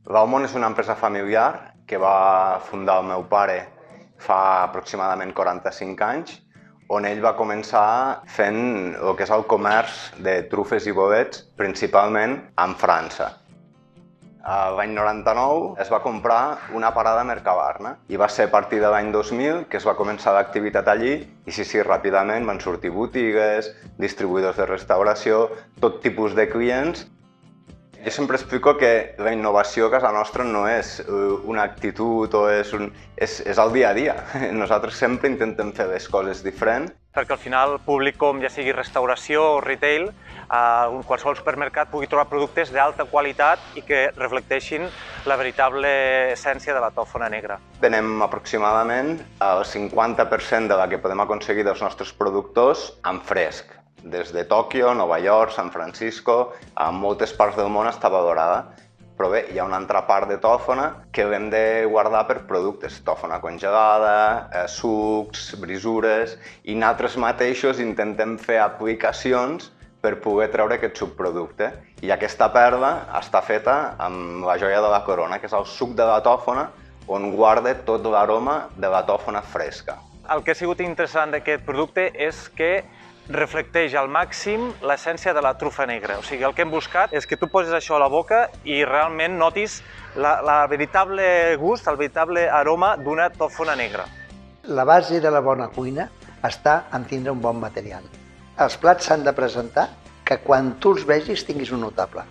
Baumon és una empresa familiar que va fundar el meu pare fa aproximadament 45 anys, on ell va començar fent el que és el comerç de trufes i bolets, principalment en França. L'any 99 es va comprar una parada a Mercabarna i va ser a partir de l'any 2000 que es va començar l'activitat allí i sí, ràpidament van sortir botigues, distribuïdors de restauració, tot tipus de clients. Jo sempre explico que la innovació a casa nostra no és una actitud o és el dia a dia. Nosaltres sempre intentem fer les coses diferents. Perquè al final el públic, com ja sigui restauració o retail, qualsevol supermercat pugui trobar productes d'alta qualitat i que reflecteixin la veritable essència de la tòfona negra. Tenem aproximadament el 50% de la que podem aconseguir dels nostres productors en fresc. Des de Tòquio, Nova York, San Francisco, en moltes parts del món està valorada. Però bé, hi ha una altra part de tòfona que l'hem de guardar per productes. Tòfona congelada, sucs, brisures, i nosaltres mateixos intentem fer aplicacions per poder treure aquest subproducte. I aquesta perla està feta amb la joia de la corona, que és el suc de la tòfona, on guarda tot l'aroma de la tòfona fresca. El que ha sigut interessant d'aquest producte és que reflecteix al màxim l'essència de la trufa negra. O sigui, el que hem buscat és que tu poses això a la boca i realment notis la veritable gust, el veritable aroma d'una tòfona negra. La base de la bona cuina està en tindre un bon material. Els plats s'han de presentar que quan tu els vegis tinguis un notable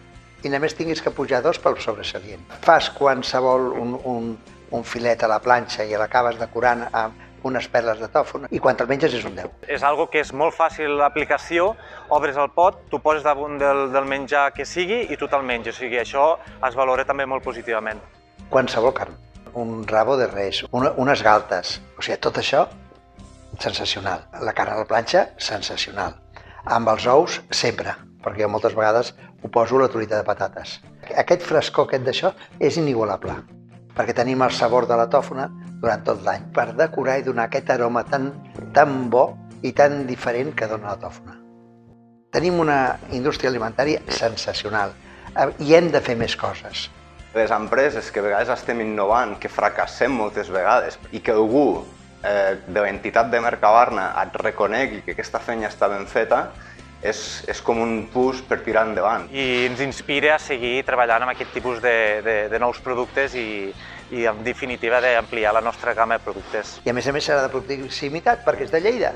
i només tinguis que pujar dos pel sobresalient. Fas qualsevol un filet a la planxa i l'acabes decorant amb unes perles de tòfona i quan te'l menges és un 10. És algo que és molt fàcil l'aplicació, obres el pot, tu poses damunt del menjar que sigui i tu te'l menges, o sigui, això es valora també molt positivament. Qualsevol carn, un rabo de res, unes galtes, o sigui, tot això, sensacional. La carn a la planxa, sensacional. Amb els ous, sempre, perquè jo moltes vegades ho poso a la truita de patates. Aquest frescor, d'això, és inigualable, perquè tenim el sabor de la tòfona durant tot l'any, per decorar i donar aquest aroma tan bo i tan diferent que dona la tòfona. Tenim una indústria alimentària sensacional i hem de fer més coses. Les empreses que a vegades estem innovant, que fracassem moltes vegades, i que algú de l'entitat de Mercabarna et reconegui que aquesta feina està ben feta, és com un plus per tirar endavant. I ens inspira a seguir treballant amb aquest tipus de nous productes i en definitiva d'ampliar la nostra gamma de productes. I a més serà de proximitat perquè és de Lleida.